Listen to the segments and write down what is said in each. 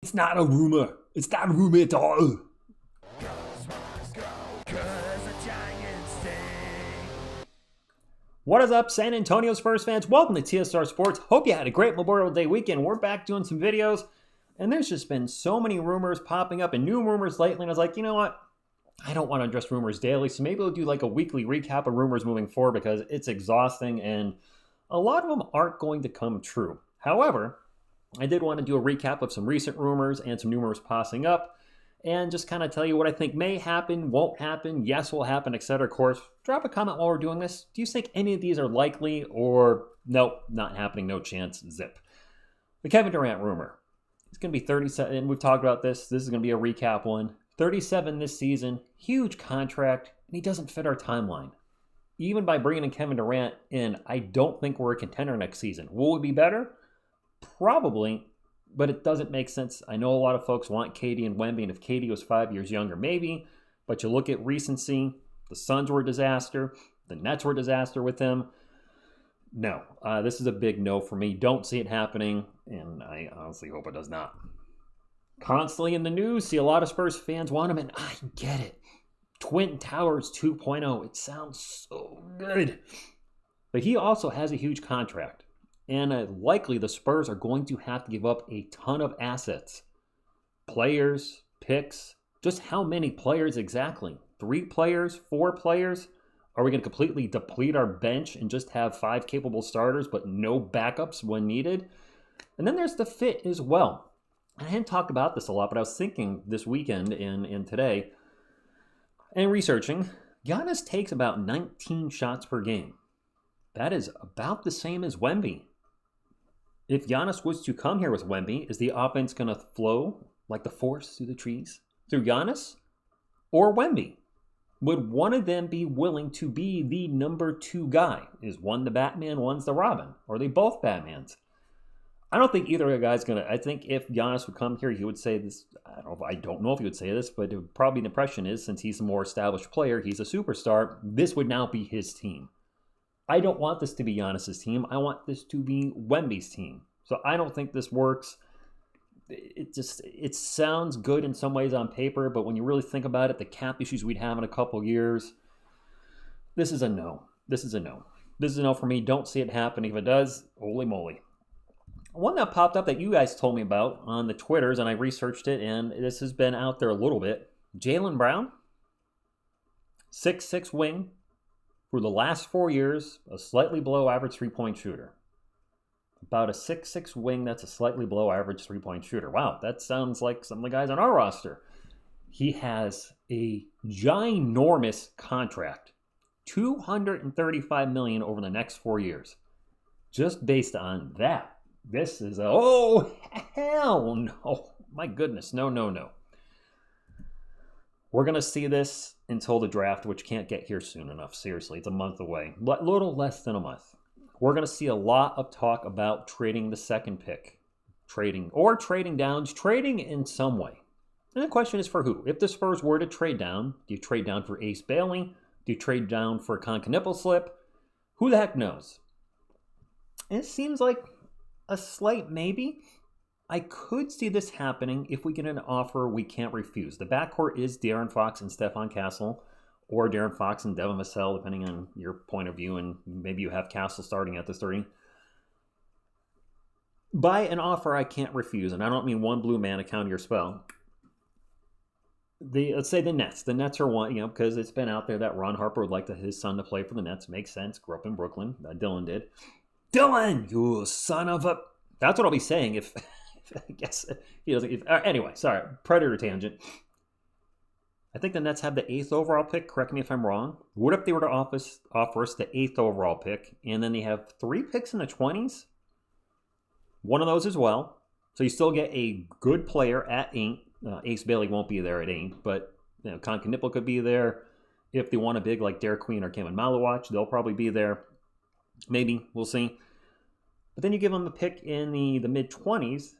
It's not a rumor. It's not a rumor at all. What is up, San Antonio Spurs fans? Welcome to TSR Sports. Hope you had a great Memorial Day weekend. We're back doing some videos, and there's just been so many rumors popping up and new rumors lately, and I was like, you know what? I don't want to address rumors daily, so maybe we'll do like a weekly recap of rumors moving forward because it's exhausting, and a lot of them aren't going to come true. However, I did want to do a recap of some recent rumors and some new rumors passing up, and just kind of tell you what I think may happen, won't happen, yes will happen, etc. Of course, drop a comment while we're doing this. Do you think any of these are likely or nope, not happening, no chance, zip? The Kevin Durant rumor. It's going to be 37, and we've talked about this. This is going to be a recap one. 37 this season, huge contract, and he doesn't fit our timeline. Even by bringing in Kevin Durant in, I don't think we're a contender next season. Will we be better? Probably. But it doesn't make sense. I know a lot of folks want KD and Wemby, and if KD was 5 years younger, maybe. But you look at recency, the Suns were a disaster. The Nets were a disaster with him. No, this is a big no for me. Don't see it happening, and I honestly hope it does not. Constantly in the news, see a lot of Spurs fans want him, and I get it. Twin Towers 2.0, it sounds so good. But he also has a huge contract. And likely the Spurs are going to have to give up a ton of assets. Players, picks, just how many players exactly? 3 players, 4 players? Are we going to completely deplete our bench and just have 5 capable starters but no backups when needed? And then there's the fit as well. I hadn't talked about this a lot, but I was thinking this weekend and today and researching, Giannis takes about 19 shots per game. That is about the same as Wemby. If Giannis was to come here with Wemby, is the offense going to flow like the forest through the trees? Through Giannis or Wemby? Would one of them be willing to be the number 2 guy? Is one the Batman, one's the Robin? Or are they both Batmans? I don't think either of the guys going to. I think if Giannis would come here, he would say this. I don't know if he would say this, but probably the impression is since he's a more established player, he's a superstar, this would now be his team. I don't want this to be Giannis's team. I want this to be Wemby's team. So I don't think this works. It sounds good in some ways on paper, but when you really think about it, the cap issues we'd have in a couple years, this is a no. This is a no. This is a no for me. Don't see it happening. If it does, holy moly. One that popped up that you guys told me about on the Twitters, and I researched it, and this has been out there a little bit. Jaylen Brown, 6'6" wing. For the last 4 years, a slightly below average three-point shooter. About a 6'6" wing that's a slightly below average three-point shooter. Wow, that sounds like some of the guys on our roster. He has a ginormous contract. $235 million over the next 4 years. Just based on that, this is oh, hell no. My goodness, no. We're going to see this until the draft, which can't get here soon enough. Seriously, it's a month away. A little less than a month. We're going to see a lot of talk about trading the second pick. Trading down, trading in some way. And the question is for who? If the Spurs were to trade down, do you trade down for Ace Bailey? Do you trade down for a Concaniple slip? Who the heck knows? And it seems like a slight maybe. I could see this happening if we get an offer we can't refuse. The backcourt is De'Aaron Fox and Stephon Castle, or De'Aaron Fox and Devin Vassell, depending on your point of view, and maybe you have Castle starting at the 3. By an offer I can't refuse, and I don't mean one blue man to counter your spell. Let's say the Nets. The Nets are one, because it's been out there that Ron Harper would like his son to play for the Nets. Makes sense. Grew up in Brooklyn. Dylan did. Dylan, you son of a... That's what I'll be saying if... I guess he doesn't. Anyway, sorry, predator tangent. I think the Nets have the 8th overall pick. Correct me if I'm wrong. What if they were to offer us the 8th overall pick, and then they have 3 picks in the 20s? One of those as well. So you still get a good player at 8. Ace Bailey won't be there at 8, but Concaniple could be there. If they want a big like Derek Queen or Kevin Malawach, they'll probably be there. Maybe, we'll see. But then you give them a pick in the mid-20s.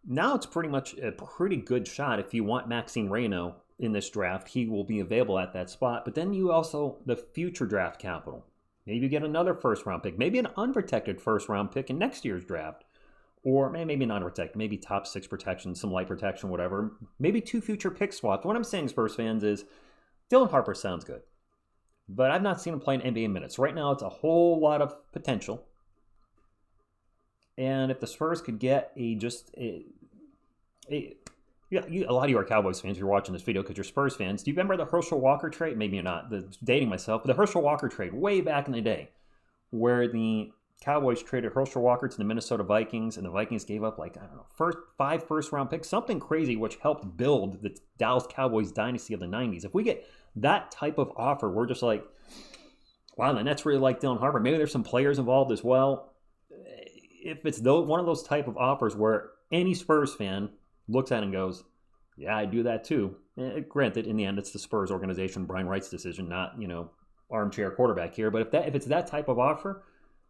Now it's pretty much a pretty good shot if you want Maxime Reynaud in this draft. He will be available at that spot. But then you also, the future draft capital. Maybe you get another first-round pick. Maybe an unprotected first-round pick in next year's draft. or maybe not protect, maybe top 6 protection, some light protection, whatever. Maybe 2 future pick swaps. What I'm saying, Spurs fans, is Dylan Harper sounds good, but I've not seen him play in NBA minutes. Right now, it's a whole lot of potential. And if the Spurs could get a lot of you are Cowboys fans. You're watching this video because you're Spurs fans. Do you remember the Herschel Walker trade? Maybe you're not. Dating myself, but the Herschel Walker trade way back in the day, where the Cowboys traded Herschel Walker to the Minnesota Vikings, and the Vikings gave up 5 first-round picks, something crazy, which helped build the Dallas Cowboys dynasty of the 90s. If we get that type of offer, we're just like, wow, the Nets really like Dylan Harper. Maybe there's some players involved as well. If it's one of those type of offers where any Spurs fan looks at it and goes, yeah, I do that too. Granted, in the end, it's the Spurs organization, Brian Wright's decision, not, armchair quarterback here. But if it's that type of offer,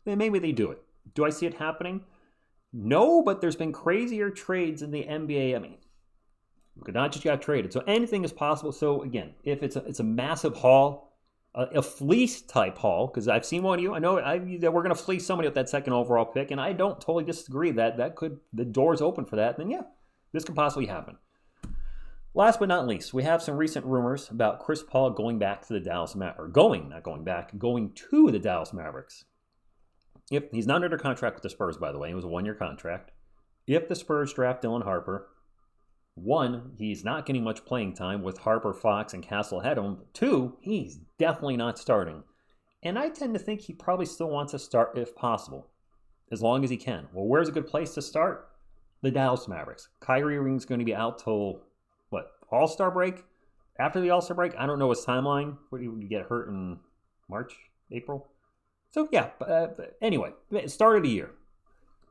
then maybe they do it. Do I see it happening? No, but there's been crazier trades in the NBA. I mean, not just got traded. So anything is possible. So again, if it's a massive haul, a fleece type haul, because I've seen one of you. I know that we're going to fleece somebody with that second overall pick, and I don't totally disagree that the door's open for that. Then yeah, this could possibly happen. Last but not least, we have some recent rumors about Chris Paul going to the Dallas Mavericks. If he's not under contract with the Spurs, by the way, it was a 1-year contract. If the Spurs draft Dylan Harper, 1, he's not getting much playing time with Harper, Fox, and Castle ahead of him. 2, he's definitely not starting. And I tend to think he probably still wants to start if possible, as long as he can. Well, where's a good place to start? The Dallas Mavericks. Kyrie Irving's going to be out till, All-Star break? After the All-Star break? I don't know his timeline. What, do you get hurt in March, April? So, yeah. Anyway, start of the year.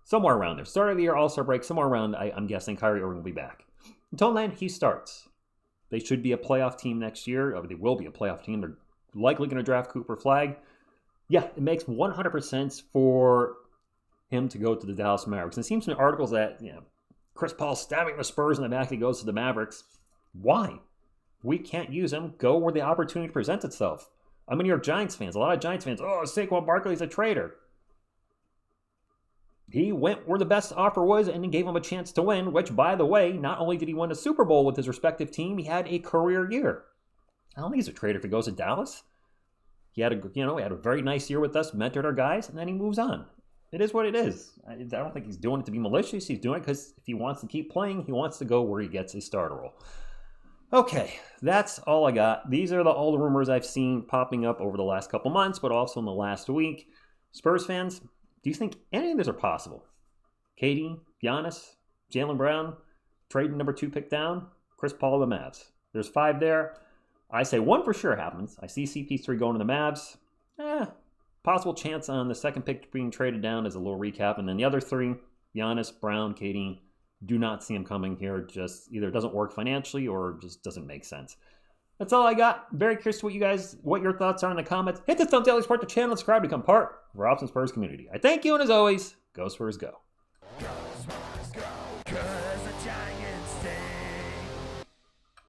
Somewhere around there. Start of the year, All-Star break, somewhere around, I'm guessing Kyrie Irving will be back. Until then, he starts. They should be a playoff team next year. They will be a playoff team. They're likely going to draft Cooper Flagg. Yeah, it makes 100% sense for him to go to the Dallas Mavericks. And it seems in the articles that Chris Paul stabbing the Spurs in the back, he goes to the Mavericks. Why? We can't use him. Go where the opportunity presents itself. I'm a New York Giants fan. A lot of Giants fans, Saquon Barkley's a traitor. He went where the best offer was and gave him a chance to win, which, by the way, not only did he win a Super Bowl with his respective team, he had a career year. I don't think he's a traitor if he goes to Dallas. He had a very nice year with us, mentored our guys, and then he moves on. It is what it is. I don't think he's doing it to be malicious. He's doing it because if he wants to keep playing, he wants to go where he gets a starter role. Okay, that's all I got. These are all the rumors I've seen popping up over the last couple months, but also in the last week. Spurs fans, do you think any of these are possible? KD, Giannis, Jaylen Brown, trading number 2 pick down, Chris Paul to the Mavs. There's 5 there. I say 1 for sure happens. I see CP3 going to the Mavs. Possible chance on the second pick being traded down as a little recap. And then the other 3, Giannis, Brown, KD, do not see him coming here. Just either doesn't work financially or just doesn't make sense. That's all I got. Very curious what your thoughts are in the comments. Hit the thumbs down, support the channel, subscribe to become part of our Awesome Spurs community. I thank you, and as always, go Spurs go.